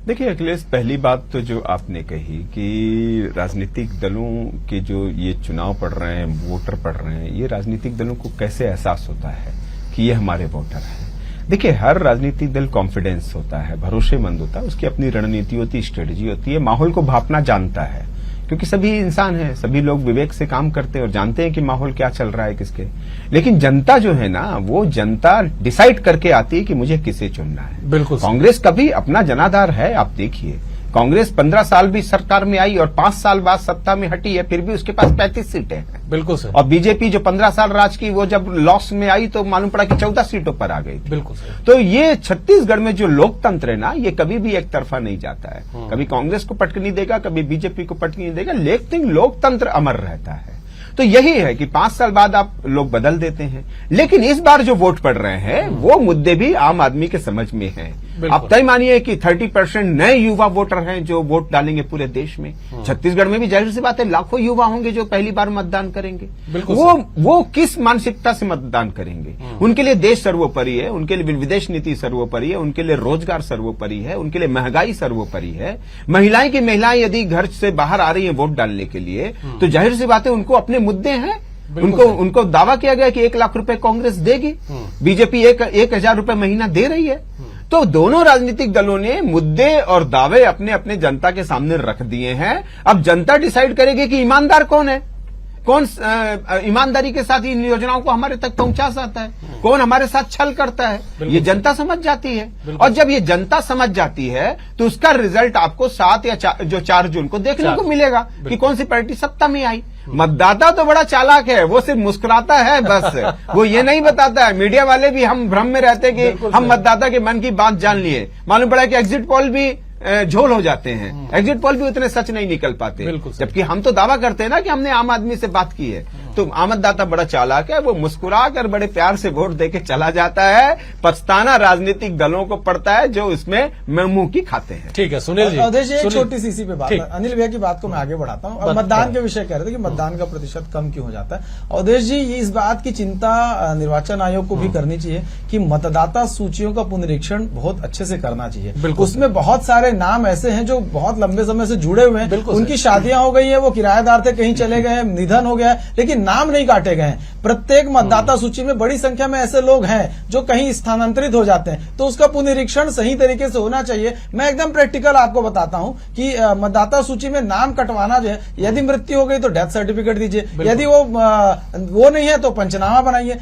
देखिए अखिलेश, पहली बात तो जो आपने कही कि राजनीतिक दलों के जो ये चुनाव पड़ रहे हैं, वोटर पड़ रहे हैं, ये राजनीतिक दलों को कैसे एहसास होता है कि ये हमारे वोटर हैं। देखिए, हर राजनीतिक दल कॉन्फिडेंस होता है, भरोसेमंद होता है, उसकी अपनी रणनीति होती है, स्ट्रेटजी होती है, माहौल को भापना जानता है, क्योंकि सभी इंसान हैं, सभी लोग विवेक से काम करते हैं और जानते हैं कि माहौल क्या चल रहा है किसके। लेकिन जनता जो है ना, वो जनता डिसाइड करके आती है कि मुझे किसे चुनना है। बिल्कुल। कांग्रेस का भी अपना जनाधार है। आप देखिए, कांग्रेस 15 साल भी सरकार में आई और 5 साल बाद सत्ता में हटी है, फिर भी उसके पास 35 सीटें हैं। बिल्कुल सर। और बीजेपी जो 15 साल राज की, वो जब लॉस में आई तो मालूम पड़ा कि 14 सीटों पर आ गई। बिल्कुल सर। तो ये छत्तीसगढ़ में जो लोकतंत्र है ना, ये कभी भी एक तरफा नहीं जाता है। कभी कांग्रेस को पटकनी देगा, कभी बीजेपी को पटकनी देगा, लेकिन लोकतंत्र अमर रहता है। तो यही है कि 5 साल बाद आप लोग बदल देते हैं, लेकिन इस बार जो वोट पड़ रहे हैं वो मुद्दे भी आम आदमी के समझ में हैं। आप तय मानिए कि 30% नए युवा वोटर हैं जो वोट डालेंगे पूरे देश में। छत्तीसगढ़ में भी जाहिर सी बात है लाखों युवा होंगे जो पहली बार मतदान करेंगे। वो किस मानसिकता से मतदान करेंगे? उनके लिए देश सर्वोपरि है, उनके लिए विदेश नीति सर्वोपरि है, उनके लिए रोजगार सर्वोपरि है, उनके लिए महंगाई सर्वोपरि है। महिलाएं यदि घर से बाहर आ रही है वोट डालने के लिए, तो जाहिर सी बात है उनको अपने मुद्दे हैं। उनको दावा किया गया कि 1 लाख रुपए कांग्रेस देगी, बीजेपी 1,000 रुपए महीना दे रही है। तो दोनों राजनीतिक दलों ने मुद्दे और दावे अपने अपने जनता के सामने रख दिए हैं। अब जनता डिसाइड करेगी कि ईमानदार कौन है, कौन ईमानदारी के साथ इन योजनाओं को हमारे तक पहुंचा सकता है, कौन हमारे साथ छल करता है, ये जनता समझ जाती है। और जब ये जनता समझ जाती है तो उसका रिजल्ट आपको 7 या 4 जून को देखने को मिलेगा कि कौन सी पार्टी सत्ता में आई। मतदाता तो बड़ा चालाक है, वो सिर्फ मुस्कुराता है बस, वो ये नहीं बताता है। मीडिया वाले भी हम भ्रम में रहते हैं कि हम मतदाता के मन की बात जान लिए। मालूम पड़ा कि एग्जिट पोल भी झोल हो जाते हैं, एग्जिट पोल भी उतने सच नहीं निकल पाते। जबकि हम तो दावा करते हैं ना कि हमने आम आदमी से बात की है। तो आमददाता बड़ा चालाक है, वो मुस्कुरा कर बड़े प्यार से वोट देके चला जाता है। पछताना राजनीतिक दलों को पड़ता है जो इसमें मुंह की खाते हैं। ठीक है सुनील जी, अवधेश जी, एक छोटी सी इसी पे बात, अनिल भैया की बात को मैं आगे बढ़ाता हूँ। अब मतदान के विषय कह रहे थे कि मतदान का प्रतिशत कम क्यों हो जाता है। अवधेश जी, इस बात की चिंता निर्वाचन आयोग को भी करनी चाहिए कि मतदाता सूचियों का पुनरीक्षण बहुत अच्छे से करना चाहिए। उसमें बहुत सारे नाम ऐसे हैं जो बहुत लंबे समय से जुड़े हुए हैं, उनकी शादियां हो गई है, वो किराएदार थे, कहीं चले गए, निधन हो गया है, लेकिन नाम नहीं काटे गए हैं। प्रत्येक मतदाता सूची में बड़ी संख्या में ऐसे लोग हैं जो कहीं स्थानांतरित हो जाते हैं, तो उसका पुनरीक्षण सही तरीके से होना चाहिए। मैं एकदम प्रैक्टिकल आपको बताता हूं कि मतदाता सूची में नाम कटवाना जो है, यदि मृत्यु हो गई तो डेथ सर्टिफिकेट दीजिए, यदि वो नहीं है तो पंचनामा बनाइए।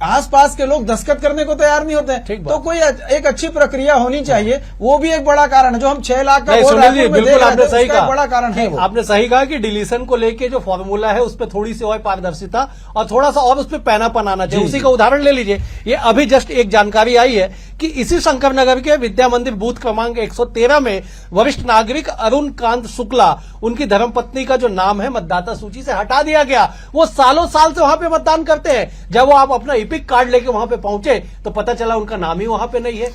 आसपास के लोग दस्तखत करने को तैयार नहीं होते हैं, तो कोई एक अच्छी प्रक्रिया होनी चाहिए। वो भी एक बड़ा कारण है जो हम 6 लाख का बिल्कुल आपने सही कहा, बड़ा कारण है। आपने सही कहा कि डिलीशन को लेके जो फॉर्मूला है उस पर थोड़ी सी और पारदर्शिता और थोड़ा सा और उस पर पैनापन आना चाहिए। उसी का उदाहरण ले लीजिए, ये अभी जस्ट एक जानकारी आई है कि इसी शंकरनगर के विद्या मंदिर बूथ क्रमांक 113 में वरिष्ठ नागरिक अरुण कांत शुक्ला, उनकी धर्मपत्नी का जो नाम है मतदाता सूची से हटा दिया गया। वो सालों साल से वहां पे मतदान करते हैं, जब वो आप अपना इपिक कार्ड लेके वहां पे पहुंचे तो पता चला उनका नाम ही वहां पे नहीं है।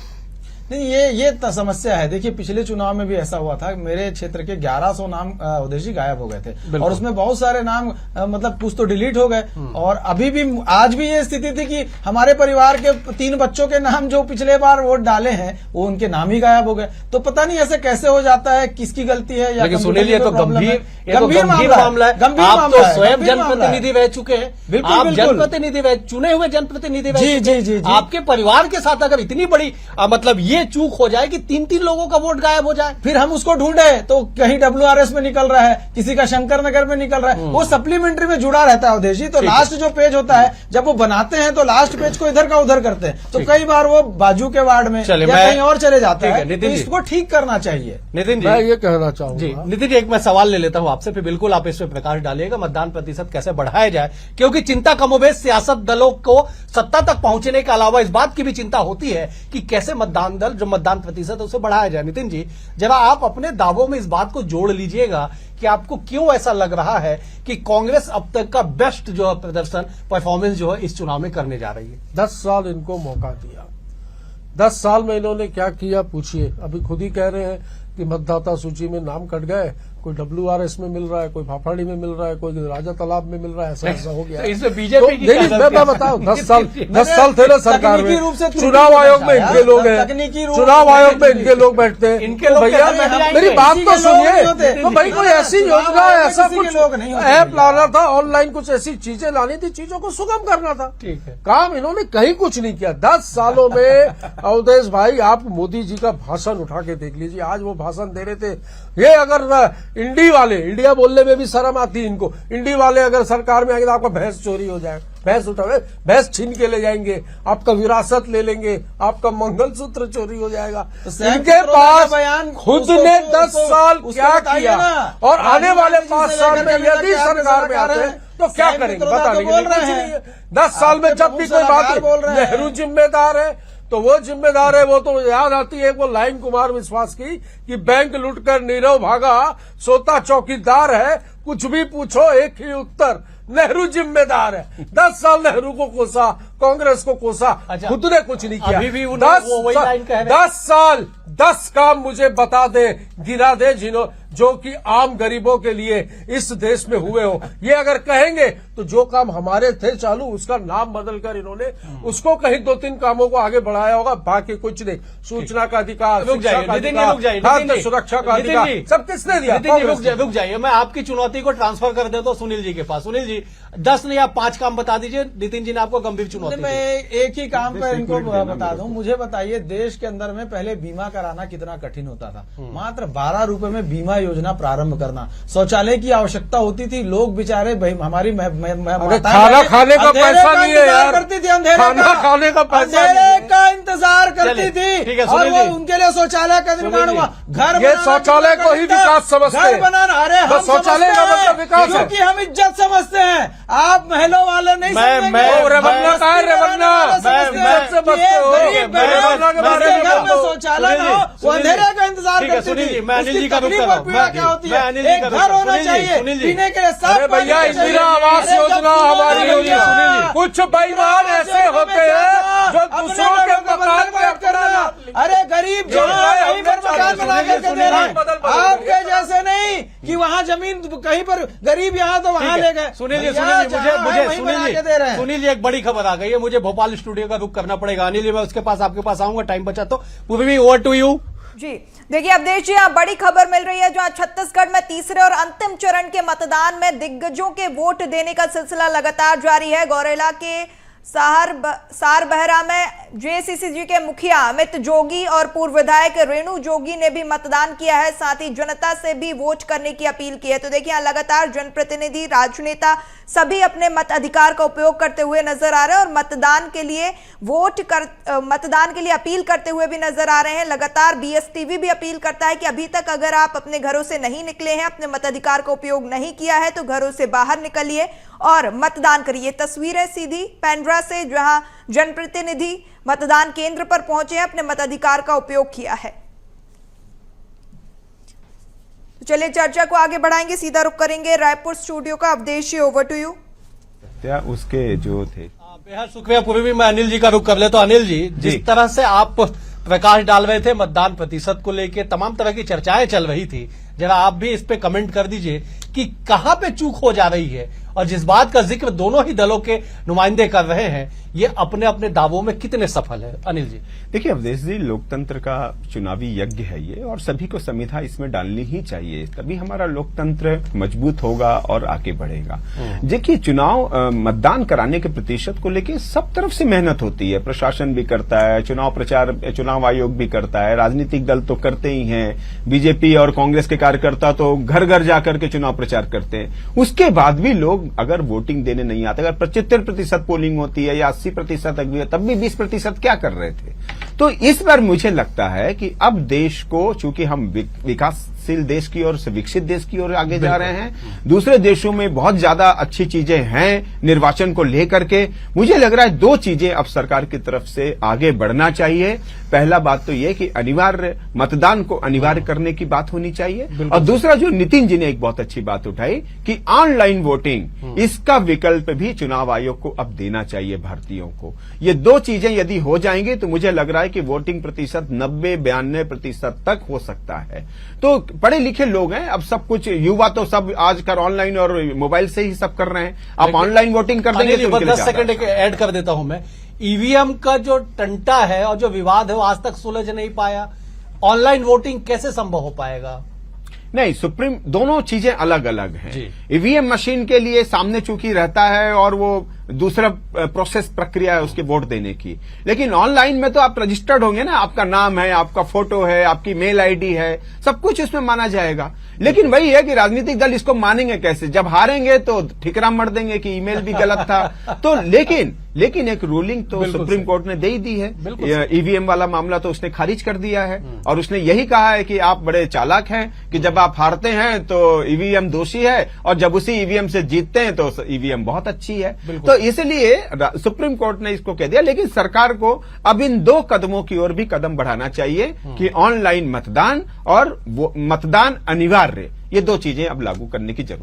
नहीं, ये समस्या है। देखिए, पिछले चुनाव में भी ऐसा हुआ था, मेरे क्षेत्र के 1100 नाम अवधेश जी गायब हो गए थे और उसमें बहुत सारे नाम मतलब कुछ तो डिलीट हो गए। और अभी भी आज भी ये स्थिति थी कि हमारे परिवार के 3 बच्चों के नाम जो पिछले बार वोट डाले हैं वो उनके नाम ही गायब हो गए। तो पता नहीं ऐसे कैसे हो जाता है, किसकी गलती है या सुनील, ये तो गंभीर मामला है। आप तो स्वयं जनप्रतिनिधि रह चुके हैं, आप जनप्रतिनिधि रह, चुने हुए जनप्रतिनिधि रह, आपके परिवार के साथ अगर इतनी बड़ी मतलब ये चूक हो जाए कि 3-3 लोगों का वोट गायब हो जाए, फिर हम उसको ढूंढे तो कहीं WRS में निकल रहा है, किसी का शंकर नगर में निकल रहा है, वो सप्लीमेंट्री में जुड़ा रहता है अवधेश जी। तो लास्ट जो पेज होता है, जब वो बनाते हैं तो लास्ट पेज को इधर का उधर करते हैं, तो कई बार वो बाजू के वार्ड में या कहीं और चले जाते हैं। तो इसको ठीक करना चाहिए। नितिन जी, मैं ये कहना चाहूंगा। नितिन जी, एक मैं सवाल ले लेता हूं आपसे, फिर बिल्कुल आप इस पर प्रकाश डालिएगा। मतदान प्रतिशत कैसे बढ़ाया जाए, क्योंकि चिंता कमोबेश सियासत दलों को सत्ता तक पहुंचने के अलावा इस बात की भी चिंता होती है कि कैसे मतदान दल जो मतदान प्रतिशत उसे बढ़ाया जाए। नितिन जी, जरा आप अपने दावों में इस बात को जोड़ लीजिएगा कि आपको क्यों ऐसा लग रहा है कि कांग्रेस अब तक का बेस्ट जो है प्रदर्शन, परफॉर्मेंस जो है इस चुनाव में करने जा रही है। 10 साल इनको मौका दिया, 10 साल में इन्होंने क्या किया पूछिए। अभी खुद ही कह रहे हैं कि मतदाता सूची में नाम कट गए कोई WRS में मिल रहा है, कोई फाफाड़ी में मिल रहा है, कोई राजा तालाब में मिल रहा है, ऐसा हो गया। इसमें बीजेपी की नहीं, मैं बताऊं 10 साल थे ना सरकार में, चुनाव आयोग में इनके लोग हैं, चुनाव आयोग में इनके लोग बैठते हैं, इनके लोग भैया मेरी बात तो सुनिए। तो भाई कोई ऐसी योजना, ऐसा कुछ ऐप लाना था, ऑनलाइन कुछ ऐसी चीजें लानी थी, चीजों को सुगम करना था। ठीक है, काम इन्होंने कहीं कुछ नहीं किया 10 सालों में। अवधेश भाई, आप मोदी जी का भाषण उठा के देख लीजिए, आज वो भाषण दे रहे थे। ये अगर इंडिया बोलने में भी शर्म आती है इनको, इंडी वाले अगर सरकार में आएंगे तो आपका भैंस चोरी हो जाए, भैंस उठावे, भैंस छीन के ले जाएंगे, आपका विरासत ले लेंगे, आपका मंगलसूत्र चोरी हो जाएगा। इनके पास खुद ने 10 साल क्या किया, और आने वाले 5 साल में यदि सरकार में आते हैं तो क्या करेंगे बता देंगे। 10 साल में जब भी कोई बात, नेहरू जिम्मेदार है तो वो जिम्मेदार है। वो तो याद आती है वो लाइन कुमार विश्वास की कि बैंक लूटकर नीरव भागा, सोता चौकीदार है, कुछ भी पूछो एक ही उत्तर, नेहरू जिम्मेदार है। 10 साल नेहरू को कोसा, कांग्रेस को कोसा, खुद ने कुछ नहीं किया। अभी भी वही लाइन कह रहे हैं। 10 साल 10 काम मुझे बता दे, गिरा दे, जो कि आम गरीबों के लिए इस देश में हुए हो। ये अगर कहेंगे तो जो काम हमारे थे चालू, उसका नाम बदलकर इन्होंने उसको कहीं 2-3 कामों को आगे बढ़ाया होगा, बाकी कुछ नहीं। सूचना का अधिकार, शिक्षा का अधिकार, खाद्य सुरक्षा का अधिकार, सब किसने दिया? रुक जाइए, मैं आपकी चुनौती को ट्रांसफर कर देता हूँ सुनील जी के पास। सुनील जी 10 नहीं आप 5 काम बता दीजिए। नितिन जी ने आपको गंभीर चुनौती। मैं एक ही काम पर इनको बता दूं, मुझे बताइए देश के अंदर में पहले बीमा कराना कितना कठिन होता था। मात्र 12 रुपए में बीमा योजना प्रारंभ करना, शौचालय की आवश्यकता होती थी, लोग बेचारे हमारी खाना खाने का पैसा नहीं है यार, करती थी, खाना खाने का पैसा का इंतजार करती थी, और वो उनके लिए शौचालय का निर्माण हुआ। घर, ये शौचालय को ही विकास समझते हैं, घर बनाना, अरे हम शौचालय का मतलब विकास है, क्योंकि हम इज्जत समझते हैं। आप महलों वाले नहीं समझेंगे। रेवन्ना का है, रेवन्ना से बचते हो, रेवन्ना के बारे में घर में शौचालय ना हो, वो अंधेरे का इंतजार करती थी। मैं अनिल जी का रुख कर रहा हूं। क्या होती है, एक घर होना चाहिए पीने के लिए, साफ भैया इंदिरा आवास योजना हमारी योजना। कुछ बेईमान ऐसे होते हैं जो दूसरों के मकान में करना। अरे गरीब जो कहीं पर मकान बना करके दे रहे हैं, आपके जैसे नहीं कि वहाँ जमीन कहीं पर गरीब यहाँ तो वहाँ ले गए। सुनील जी एक बड़ी खबर आ गई है, मुझे भोपाल स्टूडियो का रुख करना पड़ेगा। अनिल जी मैं उसके पास आपके पास आऊंगा, टाइम बचा तो। पूर्वी ओवर टू यू जी। देखिए अवधेश जी, यहाँ बड़ी खबर मिल रही है, जहां छत्तीसगढ़ में तीसरे और अंतिम चरण के मतदान में दिग्गजों के वोट देने का सिलसिला लगातार जारी है। गौरेला के सारबहरा में जेसीसी के मुखिया अमित जोगी और पूर्व विधायक रेणु जोगी ने भी मतदान किया है, साथ ही जनता से भी वोट करने की अपील की है। तो देखिए यहाँ लगातार जनप्रतिनिधि, राजनेता सभी अपने मताधिकार का उपयोग करते हुए नजर आ रहे हैं और मतदान के लिए अपील करते हुए भी नजर आ रहे हैं। लगातार बीएसटीवी भी अपील करता है कि अभी तक अगर आप अपने घरों से नहीं निकले हैं, अपने मताधिकार का उपयोग नहीं किया है, तो घरों से बाहर निकलिए और मतदान करिए। तस्वीरें सीधी पेंड्रा से, जहां जनप्रतिनिधि मतदान केंद्र पर पहुंचे हैं, अपने मताधिकार का उपयोग किया है। तो चलिए चर्चा को आगे बढ़ाएंगे, सीधा रुख करेंगे रायपुर स्टूडियो का। Avdhesh, over to you. क्या उसके जो थे बेहद शुक्रिया। पूर्वी भी मैं अनिल जी का रुख कर ले। तो अनिल जी, जिस तरह से आप प्रकाश डाल रहे थे मतदान प्रतिशत को लेकर, तमाम तरह की चर्चाएं चल रही थी, जरा आप भी इस पे कमेंट कर दीजिए कि कहां पे चूक हो जा रही है, और जिस बात का जिक्र दोनों ही दलों के नुमाइंदे कर रहे हैं, ये अपने अपने दावों में कितने सफल है। अनिल जी देखिए अवधेश जी, लोकतंत्र का चुनावी यज्ञ है ये, और सभी को संविधा इसमें डालनी ही चाहिए, तभी हमारा लोकतंत्र मजबूत होगा और आगे बढ़ेगा। देखिए चुनाव मतदान कराने के प्रतिशत को लेकर सब तरफ से मेहनत होती है, प्रशासन भी करता है, चुनाव आयोग भी करता है, राजनीतिक दल तो करते ही हैं, बीजेपी और कांग्रेस के कार्यकर्ता तो घर घर जाकर के चुनाव प्रचार करते हैं। उसके बाद भी लोग अगर वोटिंग देने नहीं आते, अगर 75% पोलिंग होती है या 80% तब भी 20% क्या कर रहे थे। तो इस बार मुझे लगता है कि अब देश को, चूंकि हम विकासशील देश की ओर से विकसित देश की ओर आगे जा रहे हैं, दूसरे देशों में बहुत ज्यादा अच्छी चीजें हैं निर्वाचन को लेकर के, मुझे लग रहा है 2 चीजें अब सरकार की तरफ से आगे बढ़ना चाहिए। पहला बात तो यह कि अनिवार्य मतदान को अनिवार्य करने की बात होनी चाहिए, और दूसरा जो नितिन जी ने एक बहुत अच्छी बात उठाई कि ऑनलाइन वोटिंग, इसका विकल्प भी चुनाव आयोग को अब देना चाहिए भारतीयों को। ये 2 चीजें यदि हो जाएंगी तो मुझे लग रहा है कि वोटिंग प्रतिशत 90-92% तक हो सकता है। तो पढ़े लिखे लोग हैं, अब सब कुछ युवा तो सब आजकल ऑनलाइन और मोबाइल से ही सब कर रहे हैं। आप ऑनलाइन वोटिंग कर देंगे तो 10 सेकंड ऐड कर देता हूं मैं। ईवीएम का जो टंटा है और जो विवाद है वो आज तक सुलझ नहीं पाया, ऑनलाइन वोटिंग कैसे संभव हो पाएगा? नहीं, सुप्रीम दोनों चीजें अलग अलग हैं। जी। ईवीएम मशीन के लिए सामने चूंकि रहता है और वो दूसरा प्रोसेस प्रक्रिया है उसके वोट देने की, लेकिन ऑनलाइन में तो आप रजिस्टर्ड होंगे ना, आपका नाम है, आपका फोटो है, आपकी मेल आईडी है, सब कुछ इसमें माना जाएगा। लेकिन वही है कि राजनीतिक दल इसको मानेंगे कैसे? जब हारेंगे तो ठिकरा मर देंगे कि ईमेल भी गलत था। तो लेकिन एक रूलिंग तो सुप्रीम कोर्ट ने दे ही दी है। ईवीएम वाला मामला तो उसने खारिज कर दिया है और उसने यही कहा है कि आप बड़े चालाक हैं कि जब आप हारते हैं तो ईवीएम दोषी है और जब उसी ईवीएम से जीतते हैं तो ईवीएम बहुत अच्छी है। तो इसलिए सुप्रीम कोर्ट ने इसको कह दिया। लेकिन सरकार को अब इन 2 कदमों की ओर भी कदम बढ़ाना चाहिए कि ऑनलाइन मतदान और वो मतदान अनिवार्य, ये 2 चीजें अब लागू करने की जरूरत है।